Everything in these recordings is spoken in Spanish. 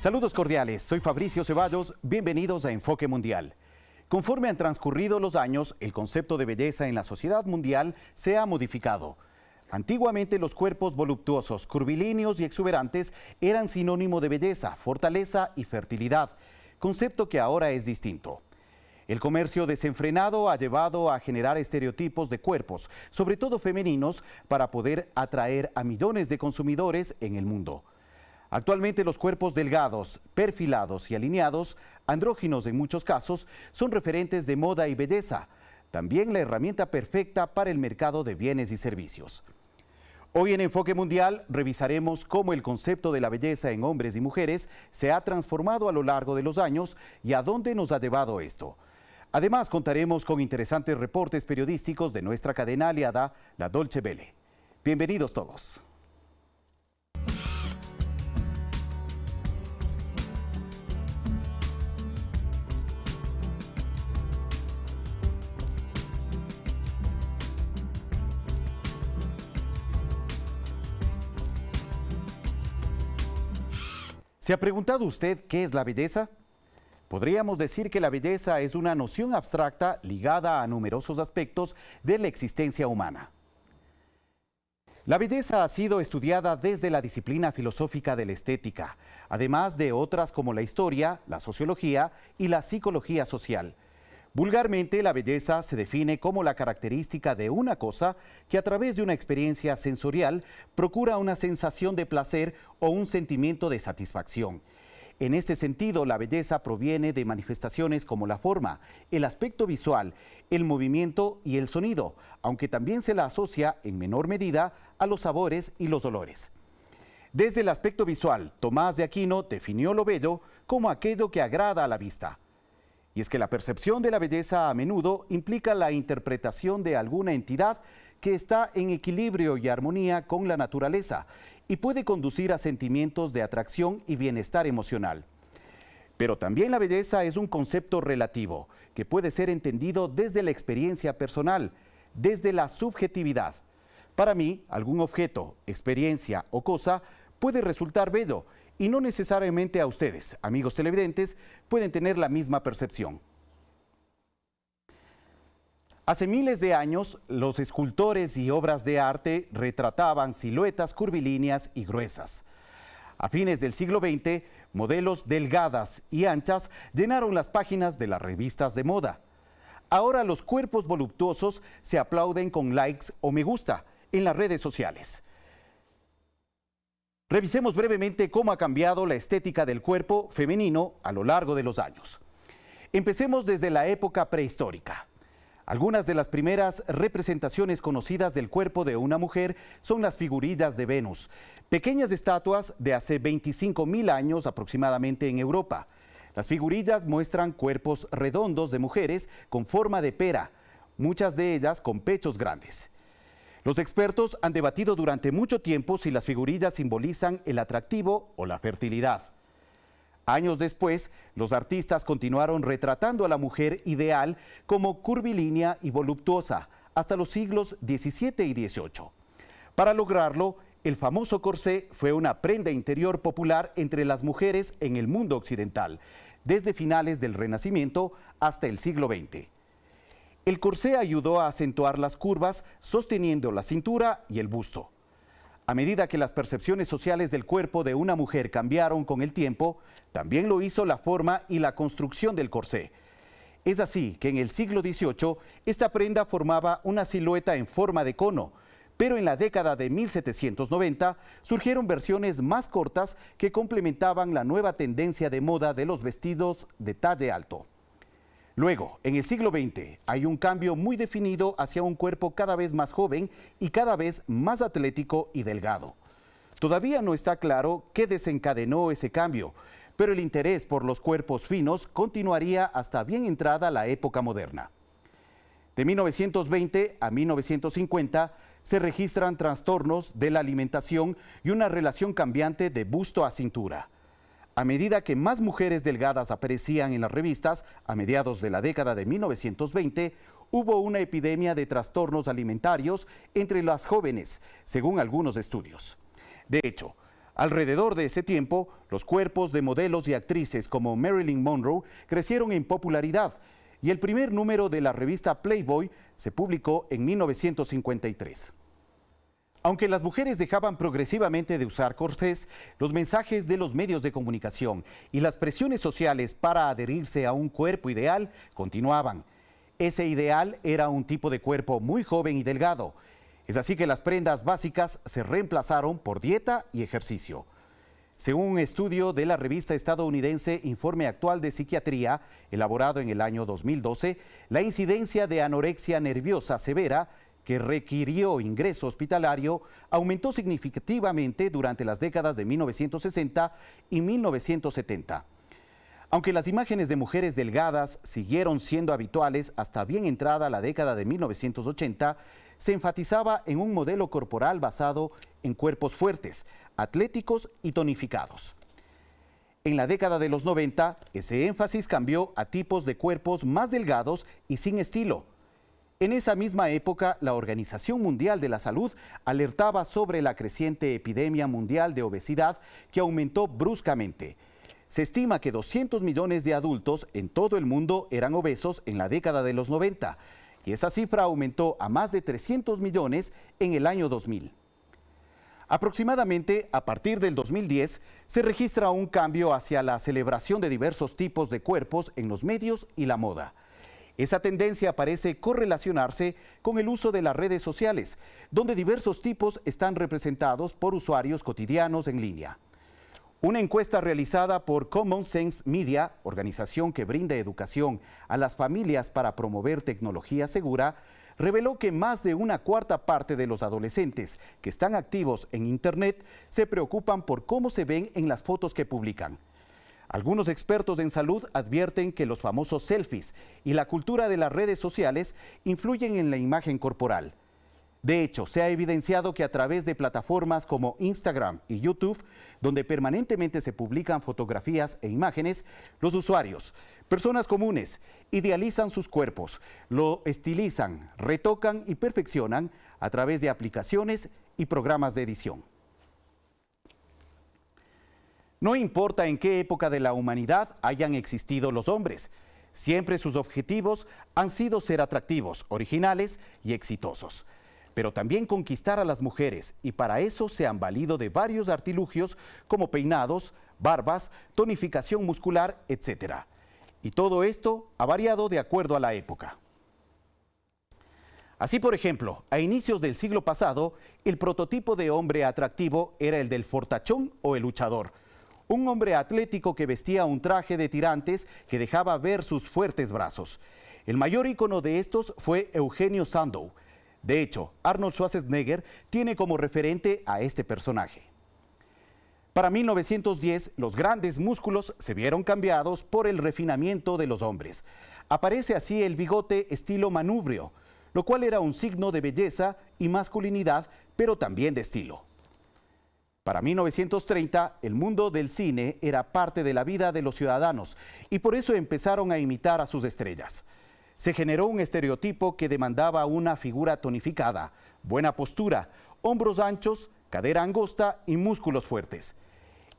Saludos cordiales, soy Fabricio Ceballos, bienvenidos a Enfoque Mundial. Conforme han transcurrido los años, el concepto de belleza en la sociedad mundial se ha modificado. Antiguamente los cuerpos voluptuosos, curvilíneos y exuberantes eran sinónimo de belleza, fortaleza y fertilidad, concepto que ahora es distinto. El comercio desenfrenado ha llevado a generar estereotipos de cuerpos, sobre todo femeninos, para poder atraer a millones de consumidores en el mundo. Actualmente los cuerpos delgados, perfilados y alineados, andróginos en muchos casos, son referentes de moda y belleza, también la herramienta perfecta para el mercado de bienes y servicios. Hoy en Enfoque Mundial revisaremos cómo el concepto de la belleza en hombres y mujeres se ha transformado a lo largo de los años y a dónde nos ha llevado esto. Además contaremos con interesantes reportes periodísticos de nuestra cadena aliada, la Deutsche Welle. Bienvenidos todos. ¿Se ha preguntado usted qué es la belleza? Podríamos decir que la belleza es una noción abstracta ligada a numerosos aspectos de la existencia humana. La belleza ha sido estudiada desde la disciplina filosófica de la estética, además de otras como la historia, la sociología y la psicología social. Vulgarmente, la belleza se define como la característica de una cosa que a través de una experiencia sensorial procura una sensación de placer o un sentimiento de satisfacción. En este sentido, la belleza proviene de manifestaciones como la forma, el aspecto visual, el movimiento y el sonido, aunque también se la asocia en menor medida a los sabores y los olores. Desde el aspecto visual, Tomás de Aquino definió lo bello como aquello que agrada a la vista. Y es que la percepción de la belleza a menudo implica la interpretación de alguna entidad que está en equilibrio y armonía con la naturaleza y puede conducir a sentimientos de atracción y bienestar emocional. Pero también la belleza es un concepto relativo que puede ser entendido desde la experiencia personal, desde la subjetividad. Para mí, algún objeto, experiencia o cosa puede resultar bello, y no necesariamente a ustedes, amigos televidentes, pueden tener la misma percepción. Hace miles de años, los escultores y obras de arte retrataban siluetas curvilíneas y gruesas. A fines del siglo XX, modelos delgadas y anchas llenaron las páginas de las revistas de moda. Ahora los cuerpos voluptuosos se aplauden con likes o me gusta en las redes sociales. Revisemos brevemente cómo ha cambiado la estética del cuerpo femenino a lo largo de los años. Empecemos desde la época prehistórica. Algunas de las primeras representaciones conocidas del cuerpo de una mujer son las figurillas de Venus, pequeñas estatuas de hace 25.000 años aproximadamente en Europa. Las figurillas muestran cuerpos redondos de mujeres con forma de pera, muchas de ellas con pechos grandes. Los expertos han debatido durante mucho tiempo si las figurillas simbolizan el atractivo o la fertilidad. Años después, los artistas continuaron retratando a la mujer ideal como curvilínea y voluptuosa hasta los siglos XVII y XVIII. Para lograrlo, el famoso corsé fue una prenda interior popular entre las mujeres en el mundo occidental, desde finales del Renacimiento hasta el siglo XX. El corsé ayudó a acentuar las curvas, sosteniendo la cintura y el busto. A medida que las percepciones sociales del cuerpo de una mujer cambiaron con el tiempo, también lo hizo la forma y la construcción del corsé. Es así que en el siglo XVIII, esta prenda formaba una silueta en forma de cono, pero en la década de 1790 surgieron versiones más cortas que complementaban la nueva tendencia de moda de los vestidos de talle alto. Luego, en el siglo XX, hay un cambio muy definido hacia un cuerpo cada vez más joven y cada vez más atlético y delgado. Todavía no está claro qué desencadenó ese cambio, pero el interés por los cuerpos finos continuaría hasta bien entrada la época moderna. De 1920 a 1950 se registran trastornos de la alimentación y una relación cambiante de busto a cintura. A medida que más mujeres delgadas aparecían en las revistas, a mediados de la década de 1920, hubo una epidemia de trastornos alimentarios entre las jóvenes, según algunos estudios. De hecho, Alrededor de ese tiempo, los cuerpos de modelos y actrices como Marilyn Monroe crecieron en popularidad y el primer número de la revista Playboy se publicó en 1953. Aunque las mujeres dejaban progresivamente de usar corsés, los mensajes de los medios de comunicación y las presiones sociales para adherirse a un cuerpo ideal continuaban. Ese ideal era un tipo de cuerpo muy joven y delgado. Es así que las prendas básicas se reemplazaron por dieta y ejercicio. Según un estudio de la revista estadounidense Informe Actual de Psiquiatría, elaborado en el año 2012, la incidencia de anorexia nerviosa severa, que requirió ingreso hospitalario, aumentó significativamente durante las décadas de 1960 y 1970. Aunque las imágenes de mujeres delgadas siguieron siendo habituales hasta bien entrada la década de 1980, se enfatizaba en un modelo corporal basado en cuerpos fuertes, atléticos y tonificados. En la década de los 90, ese énfasis cambió a tipos de cuerpos más delgados y sin estilo. En esa misma época, la Organización Mundial de la Salud alertaba sobre la creciente epidemia mundial de obesidad que aumentó bruscamente. Se estima que 200 millones de adultos en todo el mundo eran obesos en la década de los 90, y esa cifra aumentó a más de 300 millones en el año 2000. Aproximadamente a partir del 2010 se registra un cambio hacia la celebración de diversos tipos de cuerpos en los medios y la moda. Esa tendencia parece correlacionarse con el uso de las redes sociales, donde diversos tipos están representados por usuarios cotidianos en línea. Una encuesta realizada por Common Sense Media, organización que brinda educación a las familias para promover tecnología segura, reveló que más de una cuarta parte de los adolescentes que están activos en Internet se preocupan por cómo se ven en las fotos que publican. Algunos expertos en salud advierten que los famosos selfies y la cultura de las redes sociales influyen en la imagen corporal. De hecho, se ha evidenciado que a través de plataformas como Instagram y YouTube, donde permanentemente se publican fotografías e imágenes, los usuarios, personas comunes, idealizan sus cuerpos, lo estilizan, retocan y perfeccionan a través de aplicaciones y programas de edición. No importa en qué época de la humanidad hayan existido los hombres, siempre sus objetivos han sido ser atractivos, originales y exitosos, pero también conquistar a las mujeres, y para eso se han valido de varios artilugios como peinados, barbas, tonificación muscular, etc. Y todo esto ha variado de acuerdo a la época. Así, por ejemplo, a inicios del siglo pasado, el prototipo de hombre atractivo era el del fortachón o el luchador, un hombre atlético que vestía un traje de tirantes que dejaba ver sus fuertes brazos. El mayor ícono de estos fue Eugenio Sandow. De hecho, Arnold Schwarzenegger tiene como referente a este personaje. Para 1910, los grandes músculos se vieron cambiados por el refinamiento de los hombres. Aparece así el bigote estilo manubrio, lo cual era un signo de belleza y masculinidad, pero también de estilo. Para 1930, el mundo del cine era parte de la vida de los ciudadanos y por eso empezaron a imitar a sus estrellas. Se generó un estereotipo que demandaba una figura tonificada, buena postura, hombros anchos, cadera angosta y músculos fuertes.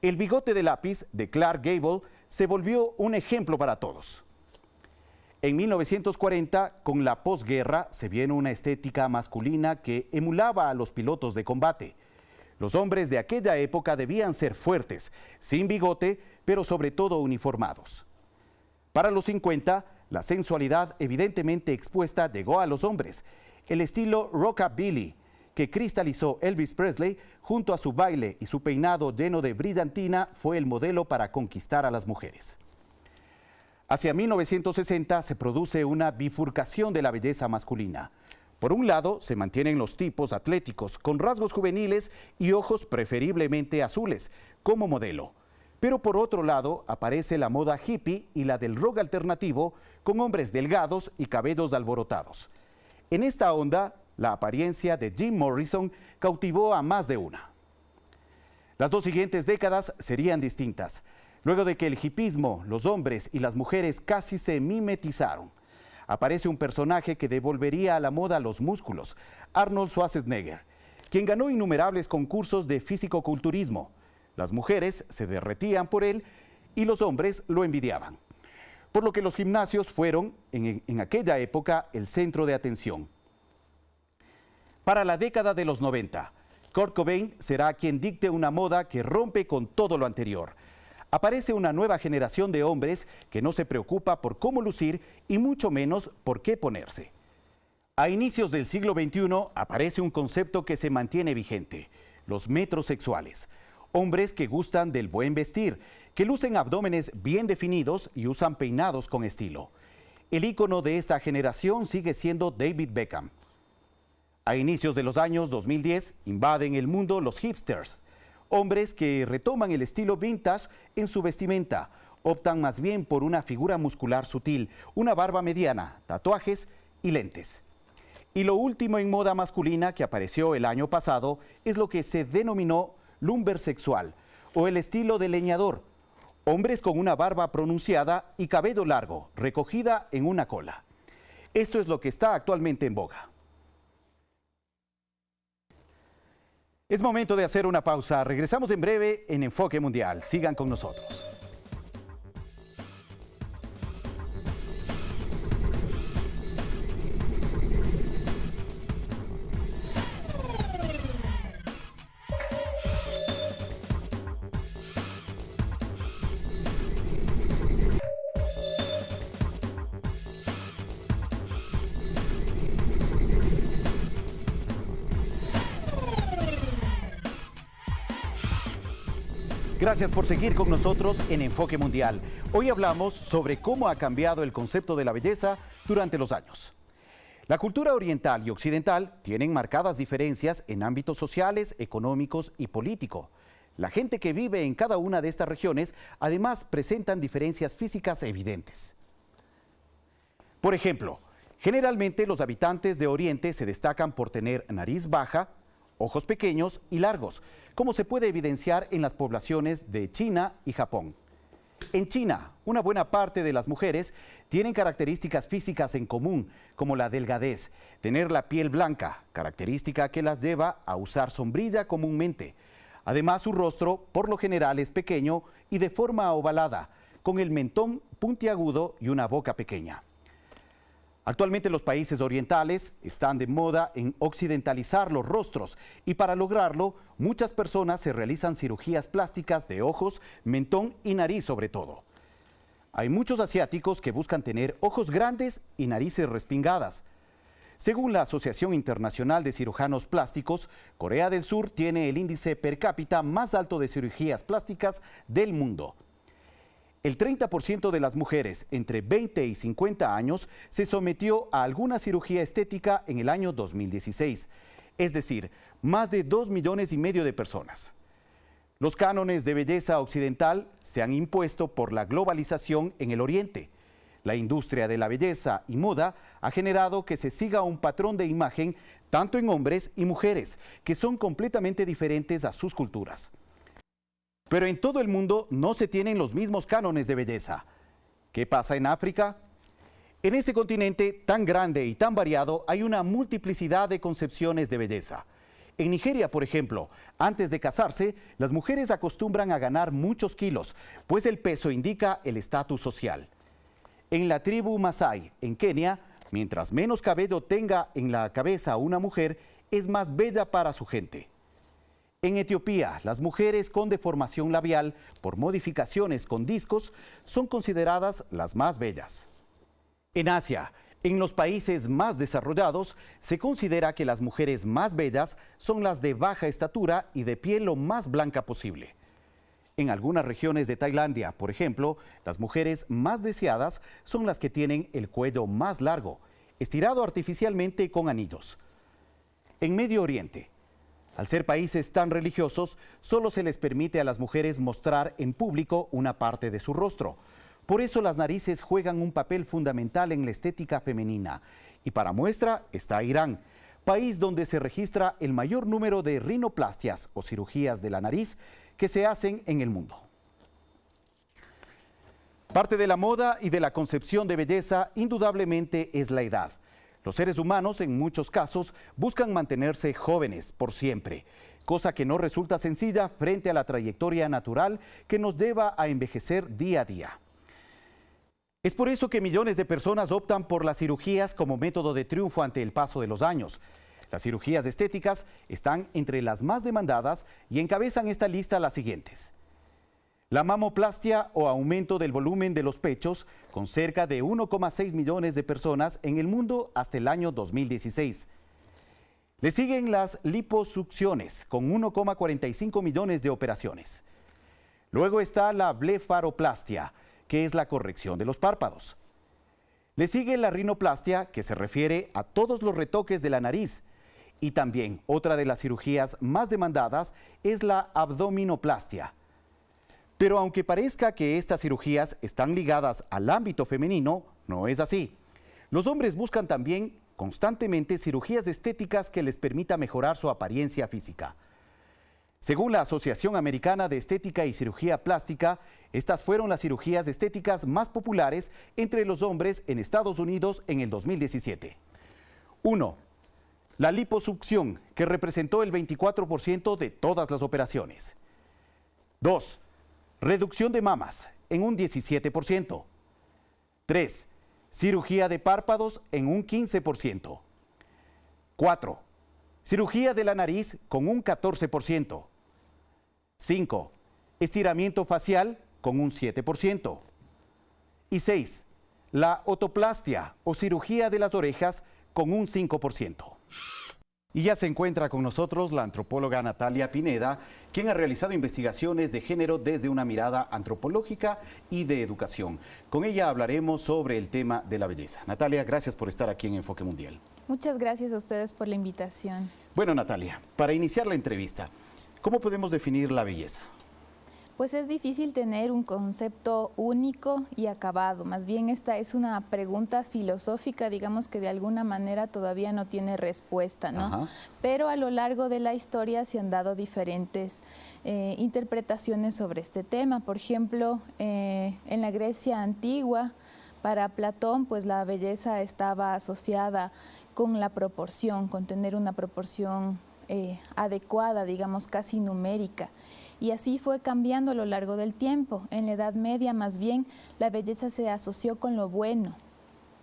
El bigote de lápiz de Clark Gable se volvió un ejemplo para todos. En 1940, con la posguerra, se vino una estética masculina que emulaba a los pilotos de combate. Los hombres de aquella época debían ser fuertes, sin bigote, pero sobre todo uniformados. Para los 50, la sensualidad evidentemente expuesta llegó a los hombres. El estilo rockabilly, que cristalizó Elvis Presley junto a su baile y su peinado lleno de brillantina, fue el modelo para conquistar a las mujeres. Hacia 1960 se produce una bifurcación de la belleza masculina. Por un lado, se mantienen los tipos atléticos con rasgos juveniles y ojos preferiblemente azules, como modelo. Pero por otro lado, aparece la moda hippie y la del rock alternativo, con hombres delgados y cabellos alborotados. En esta onda, la apariencia de Jim Morrison cautivó a más de una. Las dos siguientes décadas serían distintas. Luego de que el hippismo, los hombres y las mujeres casi se mimetizaron, aparece un personaje que devolvería a la moda los músculos, Arnold Schwarzenegger, quien ganó innumerables concursos de fisicoculturismo. Las mujeres se derretían por él y los hombres lo envidiaban. Por lo que los gimnasios fueron, en aquella época, el centro de atención. Para la década de los 90, Kurt Cobain será quien dicte una moda que rompe con todo lo anterior. Aparece una nueva generación de hombres que no se preocupa por cómo lucir y mucho menos por qué ponerse. A inicios del siglo XXI aparece un concepto que se mantiene vigente: los metrosexuales. Hombres que gustan del buen vestir, que lucen abdómenes bien definidos y usan peinados con estilo. El ícono de esta generación sigue siendo David Beckham. A inicios de los años 2010 invaden el mundo los hipsters, hombres que retoman el estilo vintage en su vestimenta, optan más bien por una figura muscular sutil, una barba mediana, tatuajes y lentes. Y lo último en moda masculina que apareció el año pasado es lo que se denominó lumbersexual o el estilo de leñador, hombres con una barba pronunciada y cabello largo, recogida en una cola. Esto es lo que está actualmente en boga. Es momento de hacer una pausa. Regresamos en breve en Enfoque Mundial. Sigan con nosotros. Gracias por seguir con nosotros en Enfoque Mundial. Hoy hablamos sobre cómo ha cambiado el concepto de la belleza durante los años. La cultura oriental y occidental tienen marcadas diferencias en ámbitos sociales, económicos y político. La gente que vive en cada una de estas regiones además presentan diferencias físicas evidentes. Por ejemplo, generalmente los habitantes de Oriente se destacan por tener nariz baja, ojos pequeños y largos, como se puede evidenciar en las poblaciones de China y Japón. En China, una buena parte de las mujeres tienen características físicas en común, como la delgadez, tener la piel blanca, característica que las lleva a usar sombrilla comúnmente. Además, su rostro, por lo general, es pequeño y de forma ovalada, con el mentón puntiagudo y una boca pequeña. Actualmente los países orientales están de moda en occidentalizar los rostros y para lograrlo muchas personas se realizan cirugías plásticas de ojos, mentón y nariz sobre todo. Hay muchos asiáticos que buscan tener ojos grandes y narices respingadas. Según la Asociación Internacional de Cirujanos Plásticos, Corea del Sur tiene el índice per cápita más alto de cirugías plásticas del mundo. El 30% de las mujeres entre 20 y 50 años se sometió a alguna cirugía estética en el año 2016, es decir, más de 2,5 millones de personas. Los cánones de belleza occidental se han impuesto por la globalización en el Oriente. La industria de la belleza y moda ha generado que se siga un patrón de imagen tanto en hombres y mujeres, que son completamente diferentes a sus culturas. Pero en todo el mundo no se tienen los mismos cánones de belleza. ¿Qué pasa en África? En este continente tan grande y tan variado hay una multiplicidad de concepciones de belleza. En Nigeria, por ejemplo, antes de casarse, las mujeres acostumbran a ganar muchos kilos, pues el peso indica el estatus social. En la tribu Masái, en Kenia, mientras menos cabello tenga en la cabeza una mujer, es más bella para su gente. En Etiopía, las mujeres con deformación labial por modificaciones con discos son consideradas las más bellas. En Asia, en los países más desarrollados, se considera que las mujeres más bellas son las de baja estatura y de piel lo más blanca posible. En algunas regiones de Tailandia, por ejemplo, las mujeres más deseadas son las que tienen el cuello más largo, estirado artificialmente con anillos. En Medio Oriente, al ser países tan religiosos, solo se les permite a las mujeres mostrar en público una parte de su rostro. Por eso las narices juegan un papel fundamental en la estética femenina. Y para muestra está Irán, país donde se registra el mayor número de rinoplastias o cirugías de la nariz que se hacen en el mundo. Parte de la moda y de la concepción de belleza indudablemente es la edad. Los seres humanos en muchos casos buscan mantenerse jóvenes por siempre. cosa que no resulta sencilla frente a la trayectoria natural que nos lleva a envejecer día a día. Es por eso que millones de personas optan por las cirugías como método de triunfo ante el paso de los años. Las cirugías estéticas están entre las más demandadas y encabezan esta lista las siguientes. La mamoplastia o aumento del volumen de los pechos, con cerca de 1,6 millones de personas en el mundo hasta el año 2016. Le siguen las liposucciones, con 1,45 millones de operaciones. Luego está la blefaroplastia, que es la corrección de los párpados. Le sigue la rinoplastia, que se refiere a todos los retoques de la nariz. Y también otra de las cirugías más demandadas es la abdominoplastia. Pero aunque parezca que estas cirugías están ligadas al ámbito femenino, no es así. Los hombres buscan también constantemente cirugías estéticas que les permita mejorar su apariencia física. Según la Asociación Americana de Estética y Cirugía Plástica, estas fueron las cirugías estéticas más populares entre los hombres en Estados Unidos en el 2017. 1. La liposucción, que representó el 24% de todas las operaciones. 2. Reducción de mamas, en un 17%. 3. Cirugía de párpados, en un 15%. 4. Cirugía de la nariz, con un 14%. 5. Estiramiento facial, con un 7%. Y 6. La otoplastia o cirugía de las orejas, con un 5%. Y ya se encuentra con nosotros la antropóloga Natalia Pineda, quien ha realizado investigaciones de género desde una mirada antropológica y de educación. Con ella hablaremos sobre el tema de la belleza. Natalia, gracias por estar aquí en Enfoque Mundial. Muchas gracias a ustedes por la invitación. Bueno, Natalia, para iniciar la entrevista, ¿cómo podemos definir la belleza? Pues es difícil tener un concepto único y acabado. Más bien esta es una pregunta filosófica, digamos que de alguna manera todavía no tiene respuesta, ¿no? Ajá. Pero a lo largo de la historia se han dado diferentes interpretaciones sobre este tema. Por ejemplo, en la Grecia antigua, para Platón, pues la belleza estaba asociada con la proporción, con tener una proporción adecuada, digamos casi numérica. Y así fue cambiando a lo largo del tiempo. En la Edad Media, más bien, la belleza se asoció con lo bueno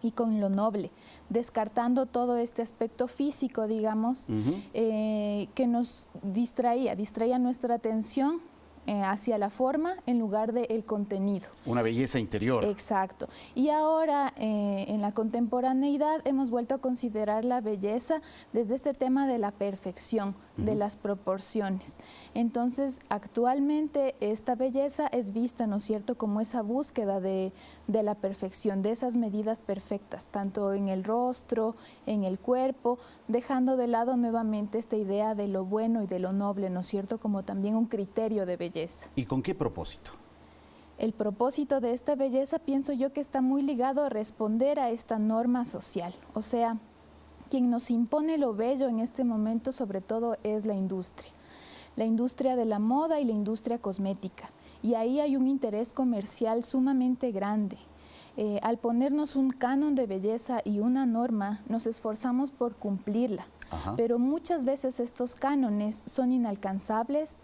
y con lo noble, descartando todo este aspecto físico, digamos, que nos distraía nuestra atención hacia la forma en lugar del contenido. Una belleza interior. Exacto. Y ahora, en la contemporaneidad, hemos vuelto a considerar la belleza desde este tema de la perfección, de las proporciones. Entonces, actualmente esta belleza es vista, ¿no es cierto?, como esa búsqueda de la perfección, de esas medidas perfectas, tanto en el rostro, en el cuerpo, dejando de lado nuevamente esta idea de lo bueno y de lo noble, ¿no es cierto?, como también un criterio de belleza. ¿Y con qué propósito? El propósito de esta belleza pienso yo que está muy ligado a responder a esta norma social. O sea, quien nos impone lo bello en este momento sobre todo es la industria de la moda y la industria cosmética. Y ahí hay un interés comercial sumamente grande. Al ponernos un canon de belleza y una norma, nos esforzamos por cumplirla. Ajá. Pero muchas veces estos cánones son inalcanzables,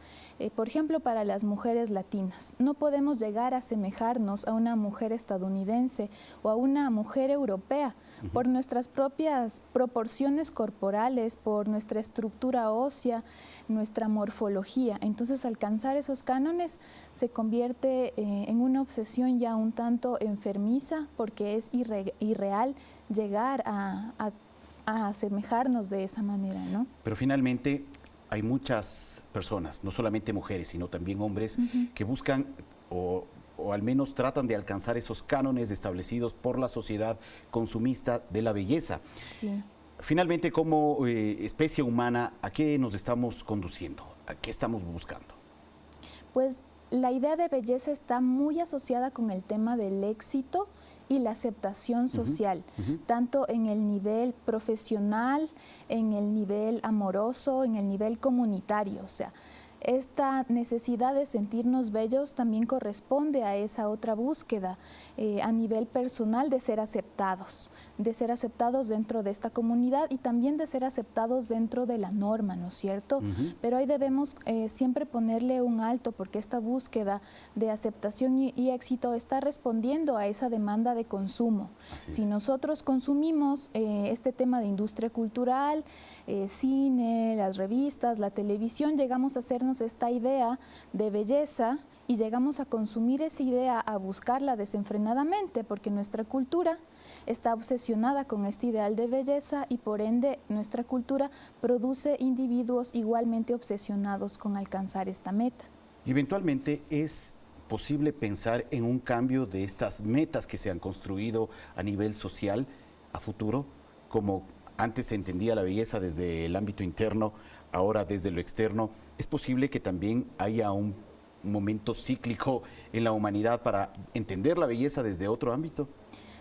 por ejemplo, para las mujeres latinas. No podemos llegar a asemejarnos a una mujer estadounidense o a una mujer europea por nuestras propias proporciones corporales, por nuestra estructura ósea, nuestra morfología. Entonces, alcanzar esos cánones se convierte en una obsesión ya un tanto enfermiza, porque es irreal llegar a asemejarnos de esa manera, ¿no? Pero finalmente hay muchas personas, no solamente mujeres, sino también hombres, que buscan o al menos tratan de alcanzar esos cánones establecidos por la sociedad consumista de la belleza. Sí. Finalmente, como especie humana, ¿a qué nos estamos conduciendo? ¿A qué estamos buscando? Pues la idea de belleza está muy asociada con el tema del éxito y la aceptación social, tanto en el nivel profesional, en el nivel amoroso, en el nivel comunitario. O sea, esta necesidad de sentirnos bellos también corresponde a esa otra búsqueda a nivel personal de ser aceptados dentro de esta comunidad y también de ser aceptados dentro de la norma, ¿no es cierto? Pero ahí debemos siempre ponerle un alto porque esta búsqueda de aceptación y éxito está respondiendo a esa demanda de consumo. Si nosotros consumimos este tema de industria cultural, cine, las revistas, la televisión, llegamos a hacernos esta idea de belleza y llegamos a consumir esa idea, a buscarla desenfrenadamente, porque nuestra cultura está obsesionada con este ideal de belleza y por ende nuestra cultura produce individuos igualmente obsesionados con alcanzar esta meta. Eventualmente es posible pensar en un cambio de estas metas que se han construido a nivel social a futuro, como antes se entendía la belleza desde el ámbito interno, ahora desde lo externo. ¿Es posible que también haya un momento cíclico en la humanidad para entender la belleza desde otro ámbito?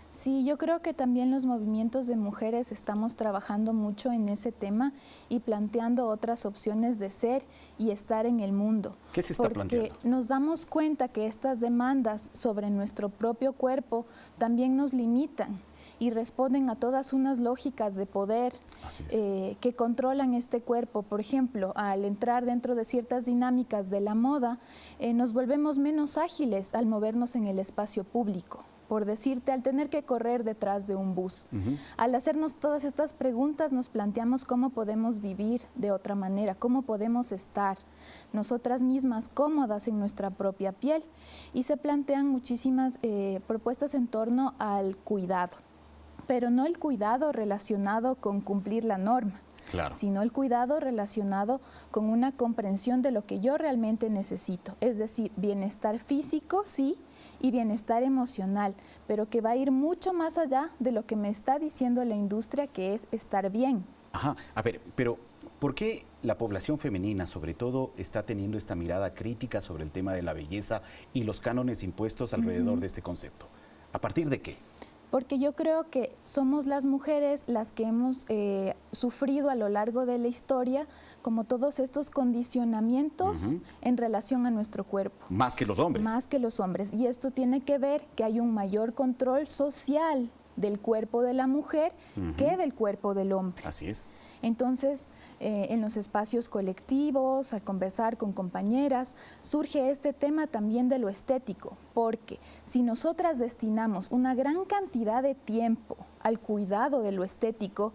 Sí, yo creo que también los movimientos de mujeres estamos trabajando mucho en ese tema y planteando otras opciones de ser y estar en el mundo. ¿Qué se está planteando? Porque nos damos cuenta que estas demandas sobre nuestro propio cuerpo también nos limitan y responden a todas unas lógicas de poder que controlan este cuerpo. Por ejemplo, al entrar dentro de ciertas dinámicas de la moda, nos volvemos menos ágiles al movernos en el espacio público. Por decirte, al tener que correr detrás de un bus. Al hacernos todas estas preguntas, nos planteamos cómo podemos vivir de otra manera, cómo podemos estar nosotras mismas cómodas en nuestra propia piel. Y se plantean muchísimas propuestas en torno al cuidado, pero no el cuidado relacionado con cumplir la norma. Claro. Sino el cuidado relacionado con una comprensión de lo que yo realmente necesito. Es decir, bienestar físico, sí, y bienestar emocional, pero que va a ir mucho más allá de lo que me está diciendo la industria, que es estar bien. Ajá, a ver, pero ¿por qué la población femenina, sobre todo, está teniendo esta mirada crítica sobre el tema de la belleza y los cánones impuestos alrededor de este concepto? ¿A partir de qué? Porque yo creo que somos las mujeres las que hemos sufrido a lo largo de la historia como todos estos condicionamientos en relación a nuestro cuerpo. Más que los hombres. Más que los hombres. Y esto tiene que ver que hay un mayor control social del cuerpo de la mujer que del cuerpo del hombre. Así es. Entonces, en los espacios colectivos, al conversar con compañeras, surge este tema también de lo estético, porque si nosotras destinamos una gran cantidad de tiempo al cuidado de lo estético,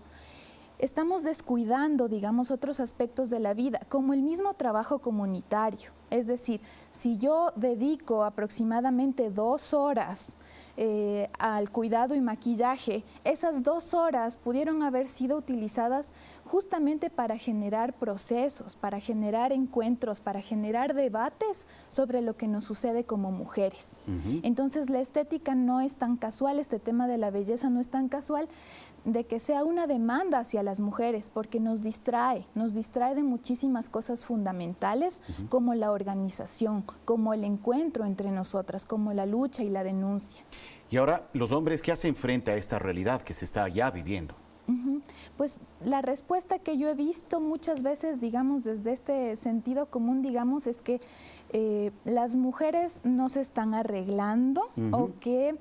estamos descuidando, digamos, otros aspectos de la vida, como el mismo trabajo comunitario. Es decir, si yo dedico aproximadamente 2 horas al cuidado y maquillaje, esas 2 horas pudieron haber sido utilizadas justamente para generar procesos, para generar encuentros, para generar debates sobre lo que nos sucede como mujeres. Entonces la estética no es tan casual, este tema de la belleza no es tan casual, de que sea una demanda hacia las mujeres, porque nos distrae de muchísimas cosas fundamentales, como la organización, como el encuentro entre nosotras, como la lucha y la denuncia. Y ahora, los hombres, ¿qué hacen frente a esta realidad que se está ya viviendo? Pues la respuesta que yo he visto muchas veces, digamos, desde este sentido común, digamos, es que las mujeres no se están arreglando o que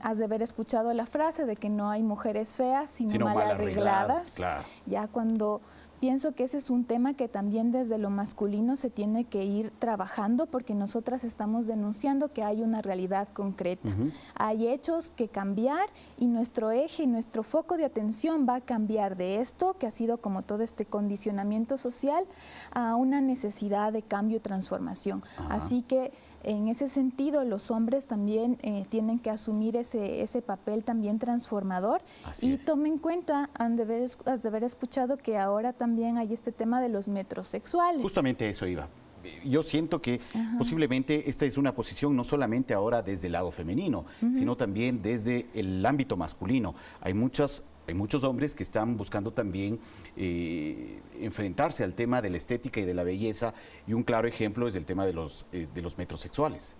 has de haber escuchado la frase de que no hay mujeres feas, sino mal arregladas. Claro. Ya cuando pienso que ese es un tema que también desde lo masculino se tiene que ir trabajando, porque nosotras estamos denunciando que hay una realidad concreta. Hay hechos que cambiar y nuestro eje y nuestro foco de atención va a cambiar de esto, que ha sido como todo este condicionamiento social, a una necesidad de cambio y transformación. Así que en ese sentido, los hombres también tienen que asumir ese papel también transformador. Y tomen en cuenta, has de haber escuchado que ahora también hay este tema de los metrosexuales. Justamente eso iba. Yo siento que posiblemente esta es una posición no solamente ahora desde el lado femenino, sino también desde el ámbito masculino. Hay muchos hombres que están buscando también enfrentarse al tema de la estética y de la belleza, y un claro ejemplo es el tema de los metrosexuales.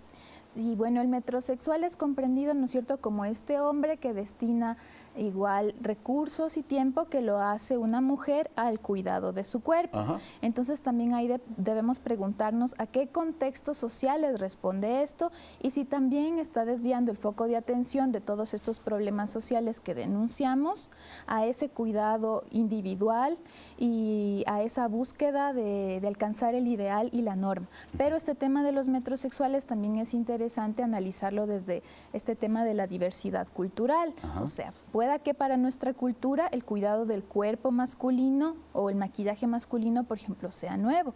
Sí, bueno, el metrosexual es comprendido, ¿no es cierto?, como este hombre que destina igual recursos y tiempo que lo hace una mujer al cuidado de su cuerpo. Ajá. Entonces también ahí debemos preguntarnos a qué contextos sociales responde esto y si también está desviando el foco de atención de todos estos problemas sociales que denunciamos a ese cuidado individual y a esa búsqueda de alcanzar el ideal y la norma. Pero este tema de los metrosexuales también es interesante analizarlo desde este tema de la diversidad cultural. Ajá. O sea, pueda que para nuestra cultura el cuidado del cuerpo masculino o el maquillaje masculino, por ejemplo, sea nuevo,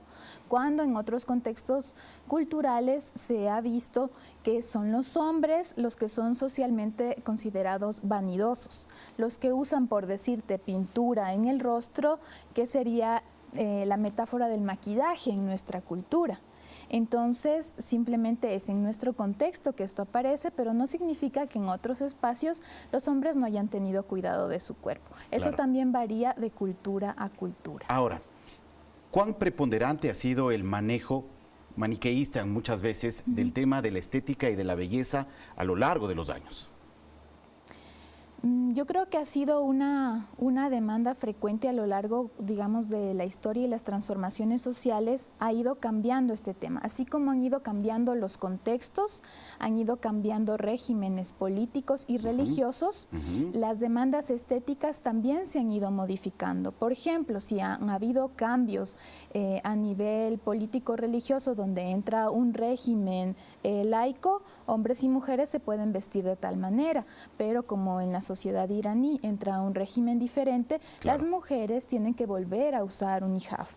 cuando en otros contextos culturales se ha visto que son los hombres los que son socialmente considerados vanidosos, los que usan, por decirte, pintura en el rostro, que sería la metáfora del maquillaje en nuestra cultura. Entonces, simplemente es en nuestro contexto que esto aparece, pero no significa que en otros espacios los hombres no hayan tenido cuidado de su cuerpo. Eso Claro. también varía de cultura a cultura. Ahora, ¿cuán preponderante ha sido el manejo maniqueísta muchas veces del tema de la estética y de la belleza a lo largo de los años? Yo creo que ha sido una demanda frecuente a lo largo, digamos, de la historia y las transformaciones sociales. Ha ido cambiando este tema, así como han ido cambiando los contextos, han ido cambiando regímenes políticos y religiosos. Las demandas estéticas también se han ido modificando. Por ejemplo, si han habido cambios a nivel político-religioso donde entra un régimen laico, hombres y mujeres se pueden vestir de tal manera, pero como en la sociedad iraní entra un régimen diferente, Claro. las mujeres tienen que volver a usar un hijab.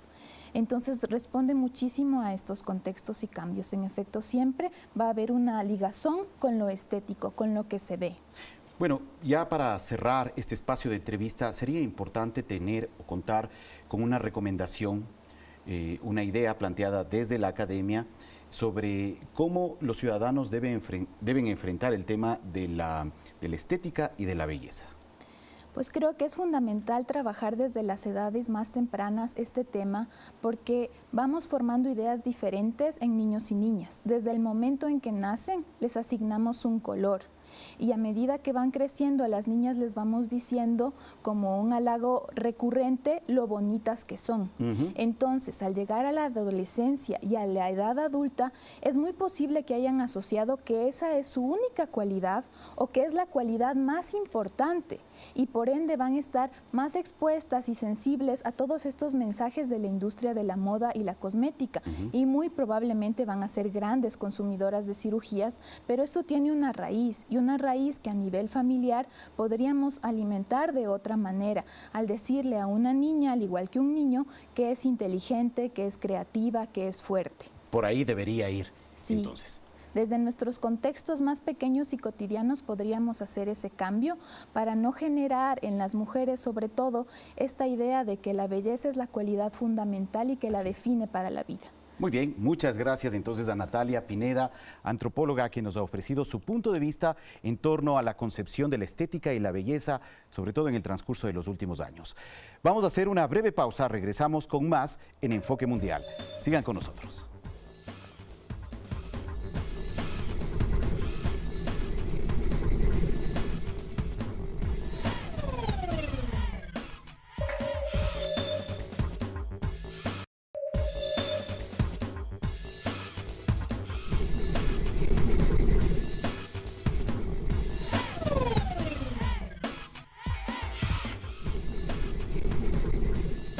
Entonces responde muchísimo a estos contextos y cambios. En efecto, siempre va a haber una ligazón con lo estético, con lo que se ve. Bueno, ya para cerrar este espacio de entrevista, sería importante tener o contar con una recomendación, una idea planteada desde la academia sobre cómo los ciudadanos deben enfrentar el tema de la estética y de la belleza. Pues creo que es fundamental trabajar desde las edades más tempranas este tema porque vamos formando ideas diferentes en niños y niñas. Desde el momento en que nacen les asignamos un color. Y a medida que van creciendo a las niñas les vamos diciendo como un halago recurrente lo bonitas que son. Entonces, al llegar a la adolescencia y a la edad adulta, es muy posible que hayan asociado que esa es su única cualidad o que es la cualidad más importante y por ende van a estar más expuestas y sensibles a todos estos mensajes de la industria de la moda y la cosmética y muy probablemente van a ser grandes consumidoras de cirugías, pero esto tiene una raíz y una raíz que a nivel familiar podríamos alimentar de otra manera, al decirle a una niña, al igual que un niño, que es inteligente, que es creativa, que es fuerte. Por ahí debería ir, Sí. entonces. Desde nuestros contextos más pequeños y cotidianos podríamos hacer ese cambio para no generar en las mujeres, sobre todo, esta idea de que la belleza es la cualidad fundamental y que la define para la vida. Muy bien, muchas gracias entonces a Natalia Pineda, antropóloga, que nos ha ofrecido su punto de vista en torno a la concepción de la estética y la belleza, sobre todo en el transcurso de los últimos años. Vamos a hacer una breve pausa, regresamos con más en Enfoque Mundial. Sigan con nosotros.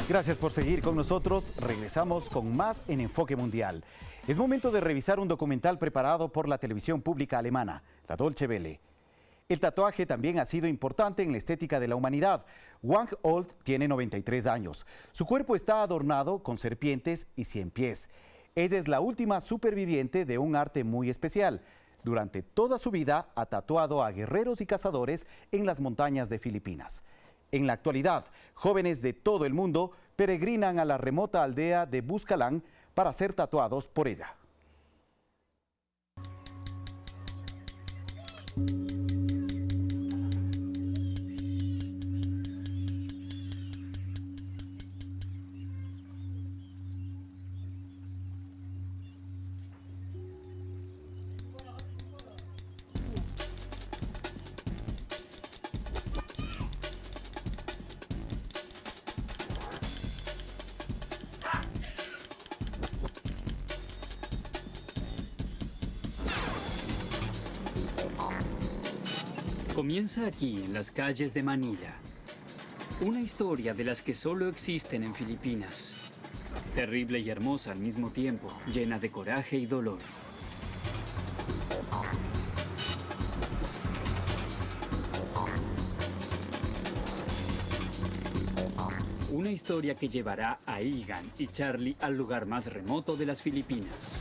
Gracias por seguir con nosotros. Regresamos con más en Enfoque Mundial. Es momento de revisar un documental preparado por la televisión pública alemana, la Deutsche Welle. El tatuaje también ha sido importante en la estética de la humanidad. Wang Old tiene 93 años. Su cuerpo está adornado con serpientes y 100 pies. Ella es la última superviviente de un arte muy especial. Durante toda su vida ha tatuado a guerreros y cazadores en las montañas de Filipinas. En la actualidad, jóvenes de todo el mundo peregrinan a la remota aldea de Buscalán para ser tatuados por ella. Comienza aquí, en las calles de Manila. Una historia de las que solo existen en Filipinas. Terrible y hermosa al mismo tiempo, llena de coraje y dolor. Una historia que llevará a Igan y Charlie al lugar más remoto de las Filipinas.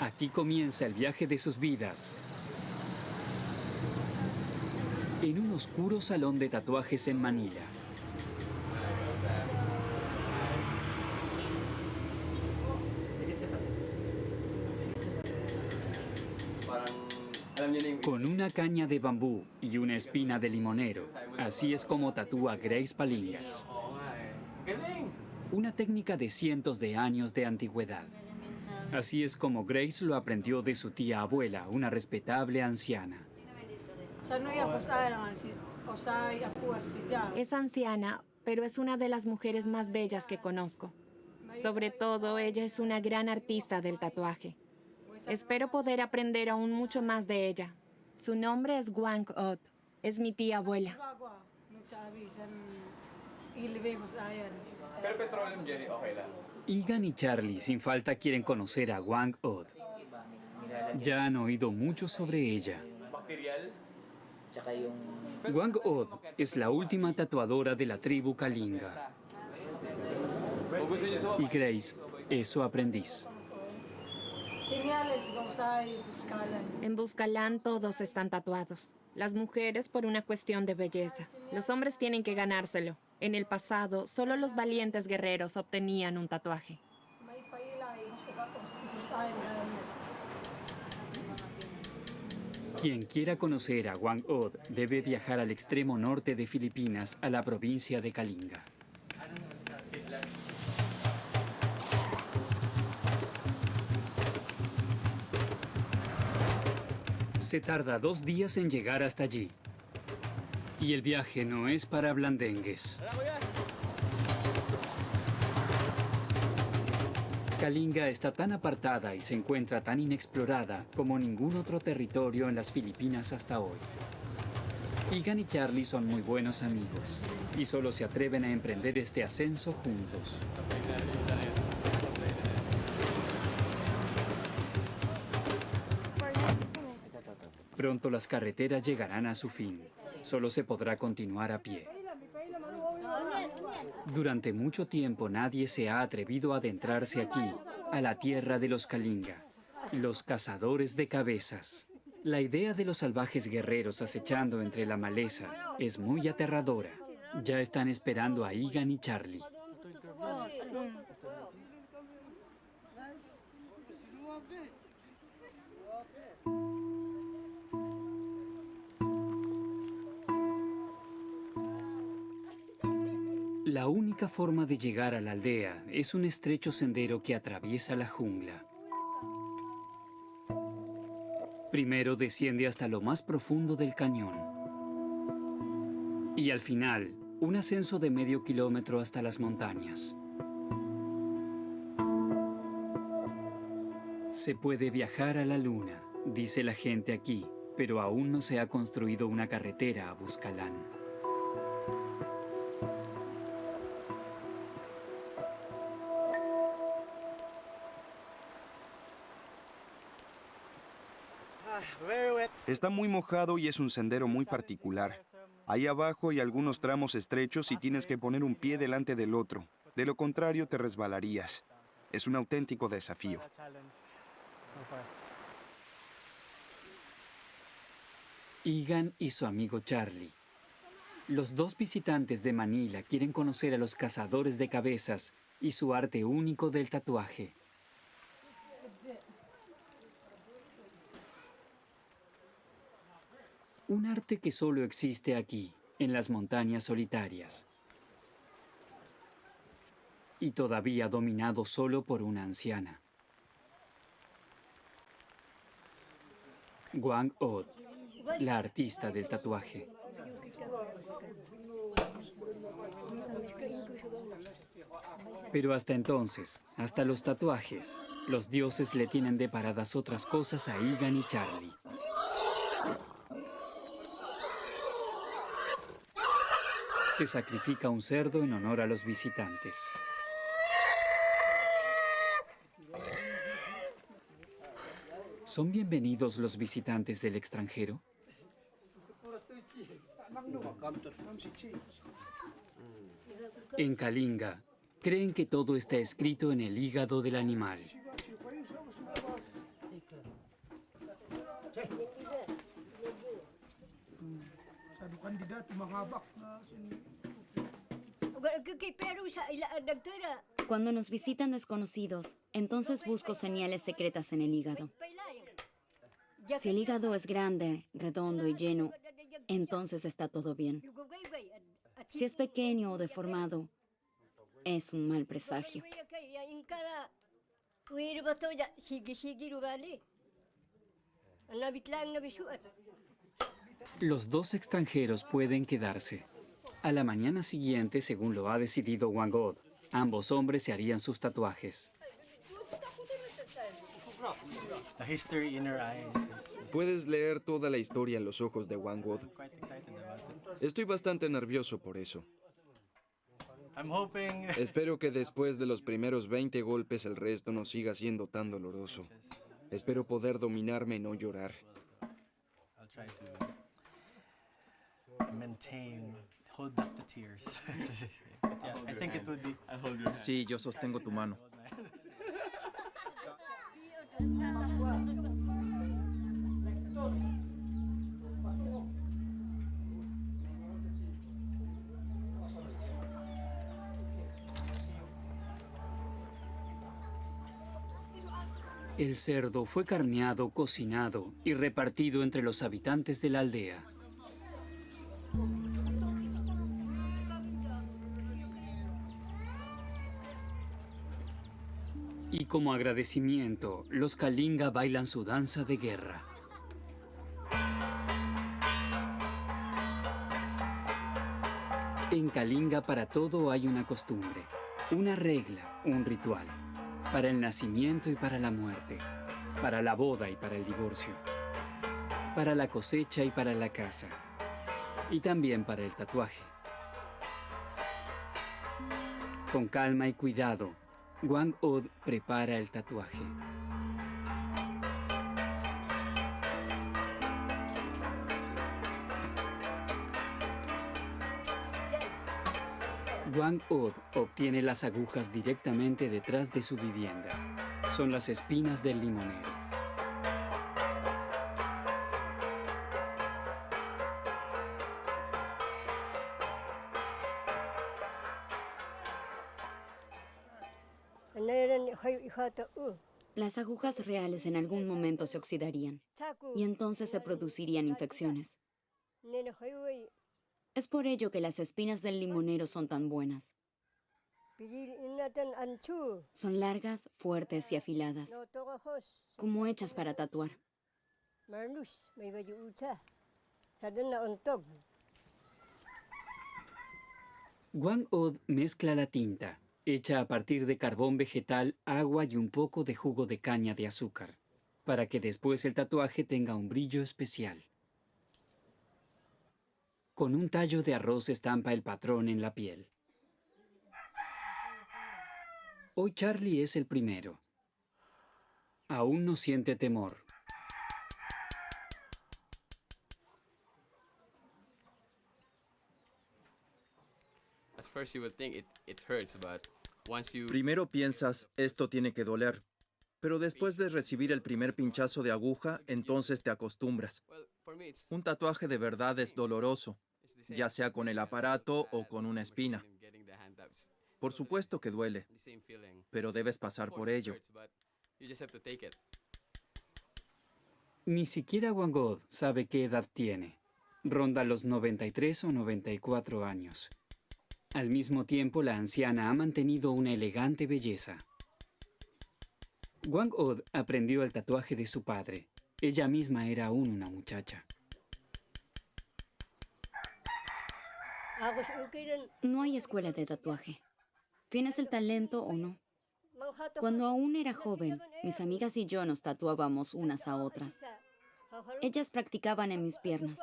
Aquí comienza el viaje de sus vidas. En un oscuro salón de tatuajes en Manila. Con una caña de bambú y una espina de limonero, así es como tatúa Grace Palingas. Una técnica de cientos de años de antigüedad. Así es como Grace lo aprendió de su tía abuela, una respetable anciana. Es anciana, pero es una de las mujeres más bellas que conozco. Sobre todo, ella es una gran artista del tatuaje. Espero poder aprender aún mucho más de ella. Su nombre es Wang Od. Es mi tía abuela. Igan y Charlie sin falta quieren conocer a Wang Od. Ya han oído mucho sobre ella. Wang Od es la última tatuadora de la tribu Kalinga. Y Grace es su aprendiz. En Buscalán todos están tatuados. Las mujeres por una cuestión de belleza. Los hombres tienen que ganárselo. En el pasado, solo los valientes guerreros obtenían un tatuaje. Quien quiera conocer a Wang Od debe viajar al extremo norte de Filipinas, a la provincia de Kalinga. Se tarda 2 días en llegar hasta allí. Y el viaje no es para blandengues. Kalinga está tan apartada y se encuentra tan inexplorada como ningún otro territorio en las Filipinas hasta hoy. Igan y Charlie son muy buenos amigos y solo se atreven a emprender este ascenso juntos. Pronto las carreteras llegarán a su fin. Solo se podrá continuar a pie. Durante mucho tiempo nadie se ha atrevido a adentrarse aquí, a la tierra de los Kalinga, los cazadores de cabezas. La idea de los salvajes guerreros acechando entre la maleza es muy aterradora. Ya están esperando a Igan y Charlie. La única forma de llegar a la aldea es un estrecho sendero que atraviesa la jungla. Primero desciende hasta lo más profundo del cañón. Y al final, un ascenso de medio kilómetro hasta las montañas. Se puede viajar a la luna, dice la gente aquí, pero aún no se ha construido una carretera a Buscalán. Está muy mojado y es un sendero muy particular. Ahí abajo hay algunos tramos estrechos y tienes que poner un pie delante del otro. De lo contrario te resbalarías. Es un auténtico desafío. Igan y su amigo Charlie. Los dos visitantes de Manila quieren conocer a los cazadores de cabezas y su arte único del tatuaje. Un arte que solo existe aquí, en las montañas solitarias. Y todavía dominado solo por una anciana. Wang Od, la artista del tatuaje. Pero hasta entonces, hasta los tatuajes, los dioses le tienen deparadas otras cosas a Egan y Charlie. Se sacrifica un cerdo en honor a los visitantes. ¿Son bienvenidos los visitantes del extranjero? En Kalinga, creen que todo está escrito en el hígado del animal. Cuando nos visitan desconocidos, entonces busco señales secretas en el hígado. Si el hígado es grande, redondo y lleno, entonces está todo bien. Si es pequeño o deformado, es un mal presagio. Los dos extranjeros pueden quedarse. A la mañana siguiente, según lo ha decidido Wangod, ambos hombres se harían sus tatuajes. Puedes leer toda la historia en los ojos de Wangod. Estoy bastante nervioso por eso. Espero que después de los primeros 20 golpes el resto no siga siendo tan doloroso. Espero poder dominarme y no llorar. Sí, yo sostengo tu mano. El cerdo fue carneado, cocinado y repartido entre los habitantes de la aldea. Y como agradecimiento, los Kalinga bailan su danza de guerra. En Kalinga para todo hay una costumbre, una regla, un ritual. Para el nacimiento y para la muerte, para la boda y para el divorcio, para la cosecha y para la caza, y también para el tatuaje. Con calma y cuidado, Wangod prepara el tatuaje. Wangod obtiene las agujas directamente detrás de su vivienda. Son las espinas del limonero. Las agujas reales en algún momento se oxidarían y entonces se producirían infecciones. Es por ello que las espinas del limonero son tan buenas. Son largas, fuertes y afiladas, como hechas para tatuar. Wangod mezcla la tinta, hecha a partir de carbón vegetal, agua y un poco de jugo de caña de azúcar, para que después el tatuaje tenga un brillo especial. Con un tallo de arroz estampa el patrón en la piel. Hoy Charlie es el primero. Aún no siente temor. Primero piensas, esto tiene que doler. Pero después de recibir el primer pinchazo de aguja, entonces te acostumbras. Un tatuaje de verdad es doloroso, ya sea con el aparato o con una espina. Por supuesto que duele, pero debes pasar por ello. Ni siquiera Wangod sabe qué edad tiene. Ronda los 93 o 94 años. Al mismo tiempo, la anciana ha mantenido una elegante belleza. Wangod aprendió el tatuaje de su padre. Ella misma era aún una muchacha. No hay escuela de tatuaje. ¿Tienes el talento o no? Cuando aún era joven, mis amigas y yo nos tatuábamos unas a otras. Ellas practicaban en mis piernas.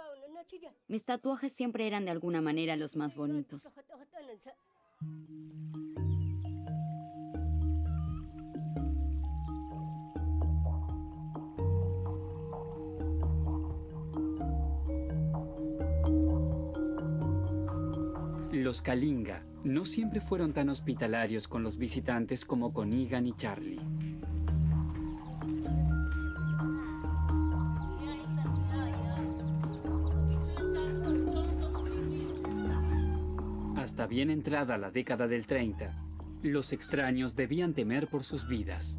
Mis tatuajes siempre eran de alguna manera los más bonitos. Los Kalinga no siempre fueron tan hospitalarios con los visitantes como con Egan y Charlie. Hasta bien entrada la década del 30, los extraños debían temer por sus vidas.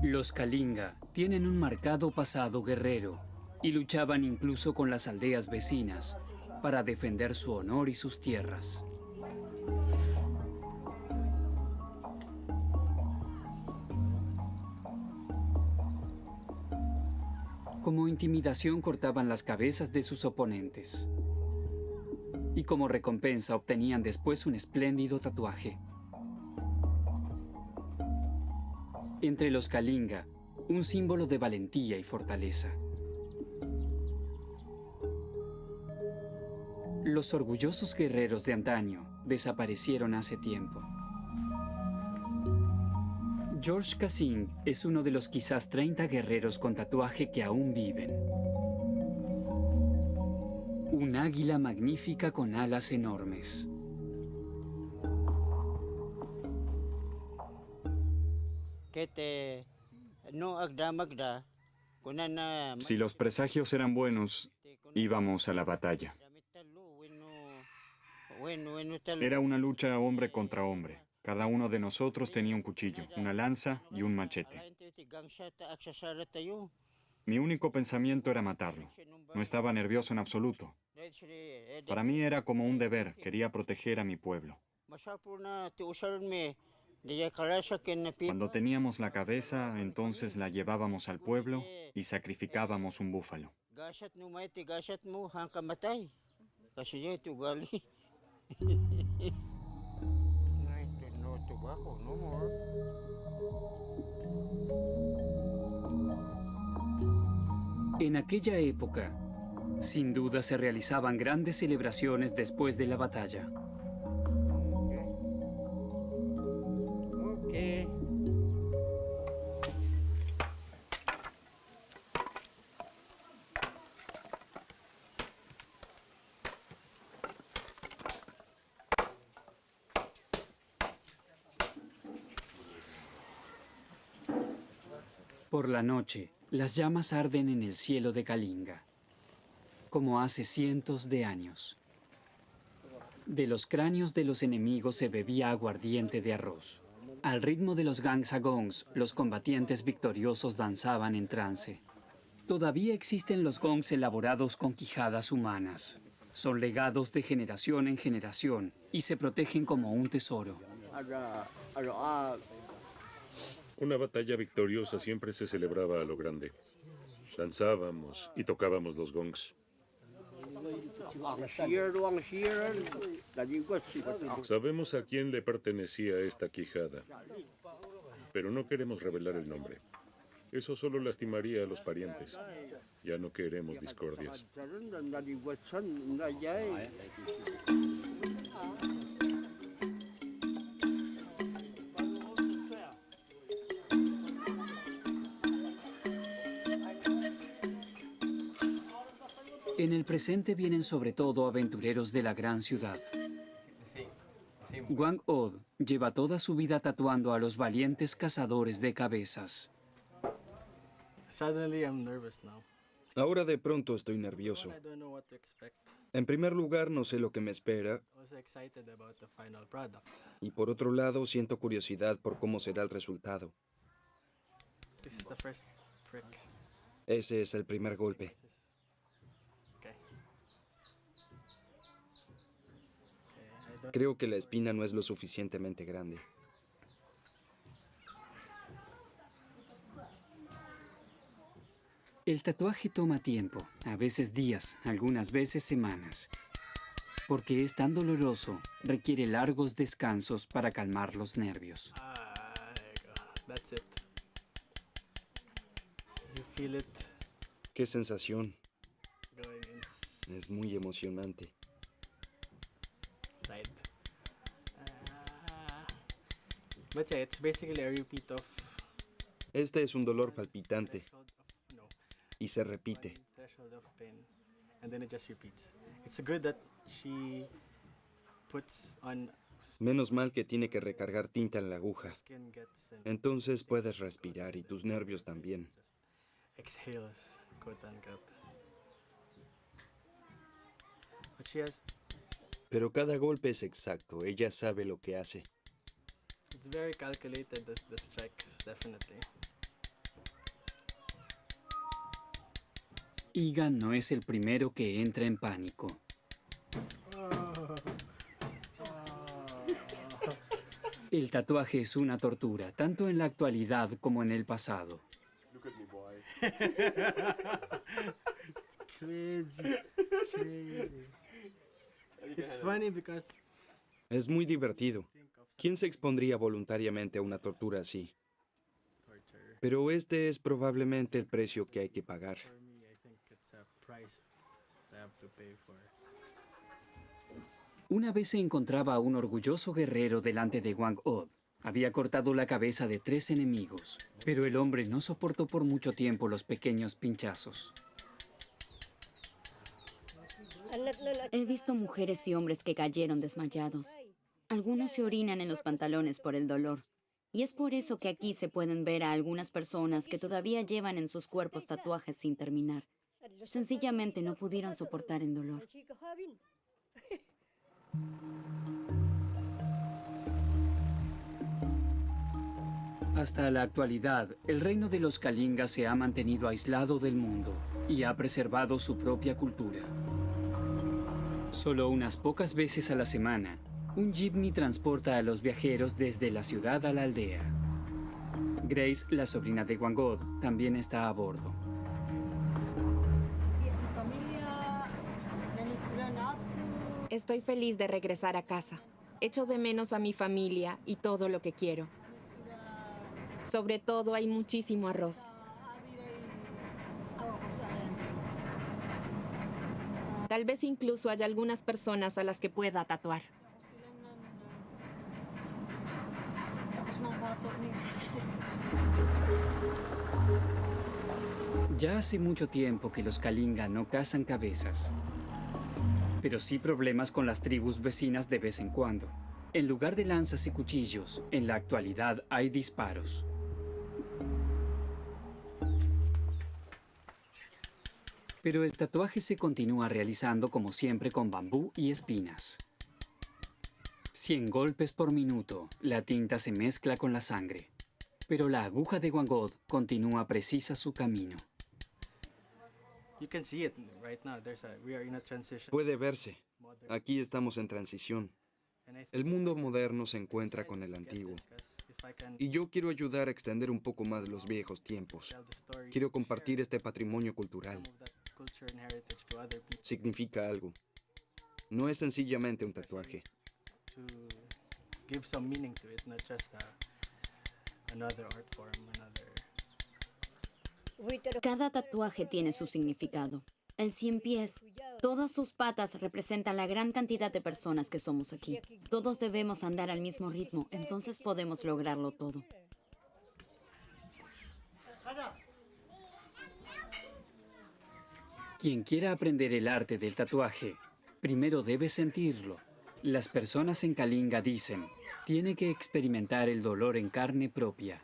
Los Kalinga tienen un marcado pasado guerrero y luchaban incluso con las aldeas vecinas para defender su honor y sus tierras. Como intimidación cortaban las cabezas de sus oponentes. Y como recompensa obtenían después un espléndido tatuaje. Entre los Kalinga, un símbolo de valentía y fortaleza. Los orgullosos guerreros de antaño desaparecieron hace tiempo. George Kasing es uno de los quizás 30 guerreros con tatuaje que aún viven. Un águila magnífica con alas enormes. Si los presagios eran buenos, íbamos a la batalla. Era una lucha hombre contra hombre. Cada uno de nosotros tenía un cuchillo, una lanza y un machete. Mi único pensamiento era matarlo. No estaba nervioso en absoluto. Para mí era como un deber, quería proteger a mi pueblo. Cuando teníamos la cabeza, entonces la llevábamos al pueblo y sacrificábamos un búfalo. En aquella época, sin duda se realizaban grandes celebraciones después de la batalla. Por la noche, las llamas arden en el cielo de Kalinga, como hace cientos de años. De los cráneos de los enemigos se bebía aguardiente de arroz. Al ritmo de los gangsa-gongs, los combatientes victoriosos danzaban en trance. Todavía existen los gongs elaborados con quijadas humanas. Son legados de generación en generación y se protegen como un tesoro. Una batalla victoriosa siempre se celebraba a lo grande. Danzábamos y tocábamos los gongs. Sabemos a quién le pertenecía esta quijada, pero no queremos revelar el nombre. Eso solo lastimaría a los parientes. Ya no queremos discordias. En el presente vienen sobre todo aventureros de la gran ciudad. Wang Od lleva toda su vida tatuando a los valientes cazadores de cabezas. Ahora de pronto estoy nervioso. En primer lugar, no sé lo que me espera. Y por otro lado, siento curiosidad por cómo será el resultado. Ese es el primer golpe. Creo que la espina no es lo suficientemente grande. El tatuaje toma tiempo, a veces días, algunas veces semanas. Porque es tan doloroso, requiere largos descansos para calmar los nervios. There you go. That's it. You feel it ¡Qué sensación! going Es muy emocionante. inside. But yeah, it's basically a repeat of Este es un dolor palpitante threshold of y se repite. threshold of pain, and then it just repeats. It's good that she puts on Menos mal que tiene que recargar tinta en la aguja. skin gets and Entonces puedes respirar y tus nervios también. exhales, quote unquote. But she has, Pero cada golpe es exacto. Ella sabe lo que hace. it's very calculated, the strikes, definitely. Egan no es el primero que entra en pánico. El tatuaje es una tortura, tanto en la actualidad como en el pasado. Crazy, it's crazy. It's funny because Es muy divertido. ¿Quién se expondría voluntariamente a una tortura así? torture, Pero este es probablemente el precio que hay que pagar. for me, I think it's a price I have to pay for. Una vez se encontraba a un orgulloso guerrero delante de Wang Od. Había cortado la cabeza de 3 enemigos, pero el hombre no soportó por mucho tiempo los pequeños pinchazos. He visto mujeres y hombres que cayeron desmayados. Algunos se orinan en los pantalones por el dolor. Y es por eso que aquí se pueden ver a algunas personas que todavía llevan en sus cuerpos tatuajes sin terminar. Sencillamente no pudieron soportar el dolor. Hasta la actualidad, el reino de los Kalinga se ha mantenido aislado del mundo y ha preservado su propia cultura. Solo unas pocas veces a la semana, un jeepney transporta a los viajeros desde la ciudad a la aldea. Grace, la sobrina de Wang Od, también está a bordo. Estoy feliz de regresar a casa. Echo de menos a mi familia y todo lo que quiero. Sobre todo hay muchísimo arroz. Tal vez incluso haya algunas personas a las que pueda tatuar. Ya hace mucho tiempo que los Kalinga no cazan cabezas, pero sí problemas con las tribus vecinas de vez en cuando. En lugar de lanzas y cuchillos, en la actualidad hay disparos. Pero el tatuaje se continúa realizando como siempre con bambú y espinas. 100 golpes por minuto, la tinta se mezcla con la sangre. Pero la aguja de Wang Od continúa precisa su camino. You can see it right now. We are in a transition. Puede verse. Aquí estamos en transición. And I think El mundo moderno se encuentra con el antiguo. if I can Y yo quiero ayudar a extender un poco más los viejos tiempos. tell the story, Quiero compartir este patrimonio cultural. some of that culture and heritage to other people, Significa algo. No es sencillamente un tatuaje. to give some meaning to it, not just another art form, another. Cada tatuaje tiene su significado. El 100 pies, todas sus patas representan la gran cantidad de personas que somos aquí. Todos debemos andar al mismo ritmo, entonces podemos lograrlo todo. Quien quiera aprender el arte del tatuaje, primero debe sentirlo. Las personas en Kalinga dicen, tiene que experimentar el dolor en carne propia.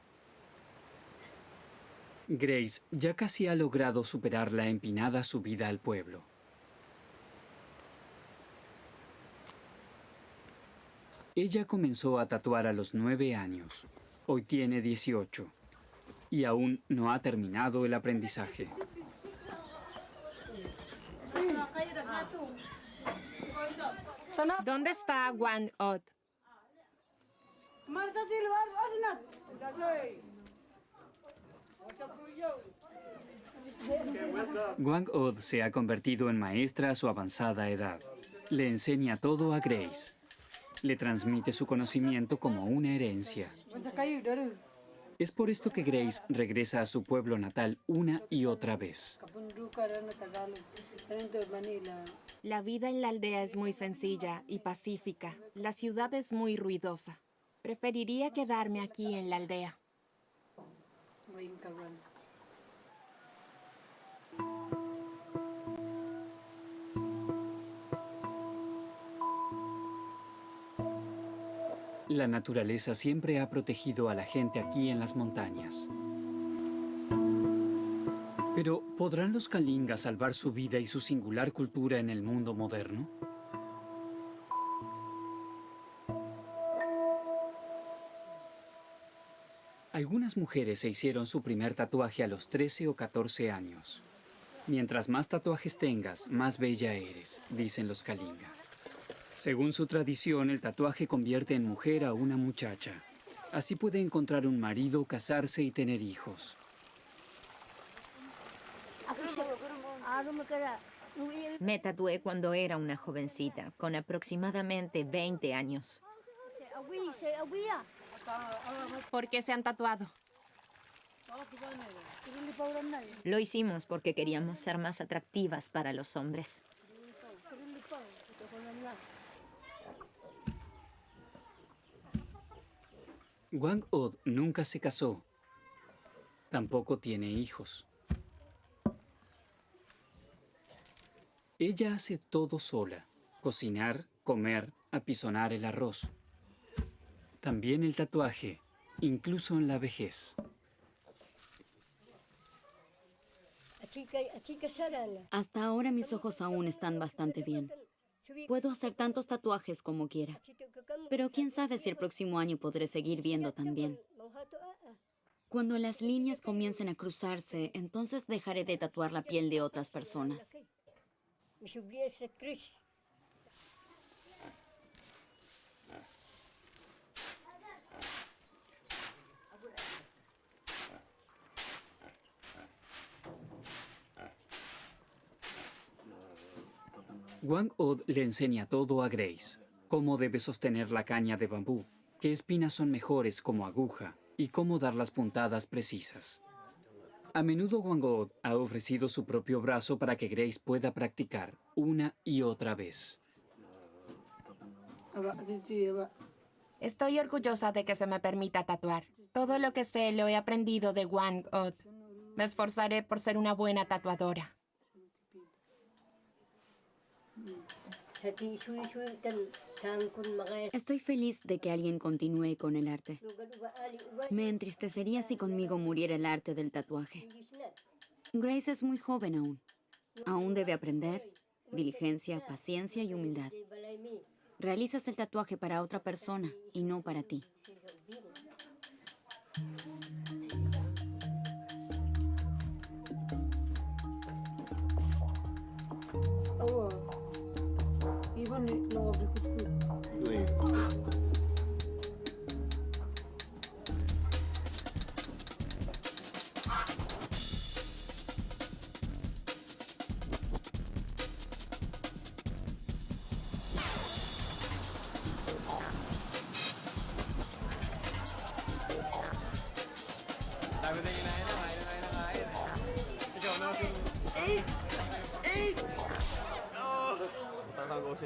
Grace ya casi ha logrado superar la empinada subida al pueblo. Ella comenzó a tatuar a los 9 años. Hoy tiene 18. Y aún no ha terminado el aprendizaje. ¿Dónde está Wang Od? Wang Od se ha convertido en maestra a su avanzada edad. Le enseña todo a Grace. Le transmite su conocimiento como una herencia. Es por esto que Grace regresa a su pueblo natal una y otra vez. La vida en la aldea es muy sencilla y pacífica. La ciudad es muy ruidosa. Preferiría quedarme aquí en la aldea. La naturaleza siempre ha protegido a la gente aquí en las montañas. Pero, ¿podrán los Kalinga salvar su vida y su singular cultura en el mundo moderno? Algunas mujeres se hicieron su primer tatuaje a los 13 o 14 años. Mientras más tatuajes tengas, más bella eres, dicen los Kalinga. Según su tradición, el tatuaje convierte en mujer a una muchacha. Así puede encontrar un marido, casarse y tener hijos. Me tatué cuando era una jovencita, con aproximadamente 20 años. ¿Por qué se han tatuado? Lo hicimos porque queríamos ser más atractivas para los hombres. Wang Od nunca se casó. Tampoco tiene hijos. Ella hace todo sola: cocinar, comer, apisonar el arroz. También el tatuaje, incluso en la vejez. Hasta ahora mis ojos aún están bastante bien. Puedo hacer tantos tatuajes como quiera. Pero quién sabe si el próximo año podré seguir viendo tan bien. Cuando las líneas comiencen a cruzarse, entonces dejaré de tatuar la piel de otras personas. Wang Od le enseña todo a Grace: cómo debe sostener la caña de bambú, qué espinas son mejores como aguja y cómo dar las puntadas precisas. A menudo Wang Od ha ofrecido su propio brazo para que Grace pueda practicar una y otra vez. Estoy orgullosa de que se me permita tatuar. Todo lo que sé lo he aprendido de Wang Od. Me esforzaré por ser una buena tatuadora. Estoy feliz de que alguien continúe con el arte. Me entristecería si conmigo muriera el arte del tatuaje. Grace es muy joven aún. Aún debe aprender diligencia, paciencia y humildad. Realizas el tatuaje para otra persona y no para ti.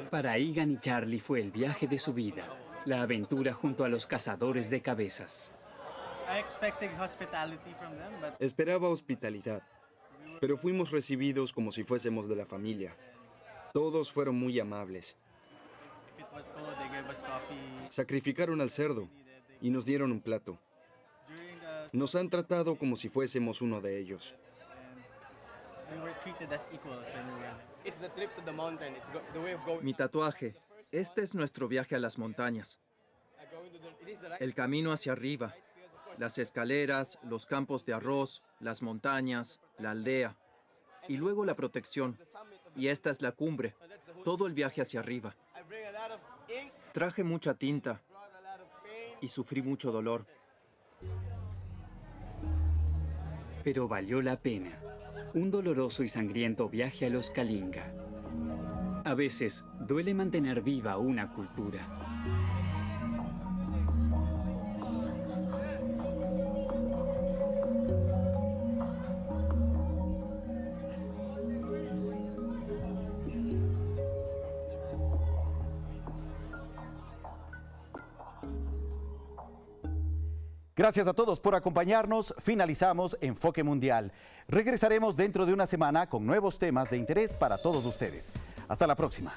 Para Egan y Charlie fue el viaje de su vida, la aventura junto a los cazadores de cabezas. Esperaba hospitalidad, pero fuimos recibidos como si fuésemos de la familia. Todos fueron muy amables. Sacrificaron al cerdo y nos dieron un plato. Nos han tratado como si fuésemos uno de ellos. Mi tatuaje. Este es nuestro viaje a las montañas. El camino hacia arriba. Las escaleras, los campos de arroz, las montañas, la aldea. Y luego la protección. Y esta es la cumbre. Todo el viaje hacia arriba. Traje mucha tinta. Y sufrí mucho dolor. Pero valió la pena. Un doloroso y sangriento viaje a los Kalinga. A veces duele mantener viva una cultura. Gracias a todos por acompañarnos. Finalizamos Enfoque Mundial. Regresaremos dentro de una semana con nuevos temas de interés para todos ustedes. Hasta la próxima.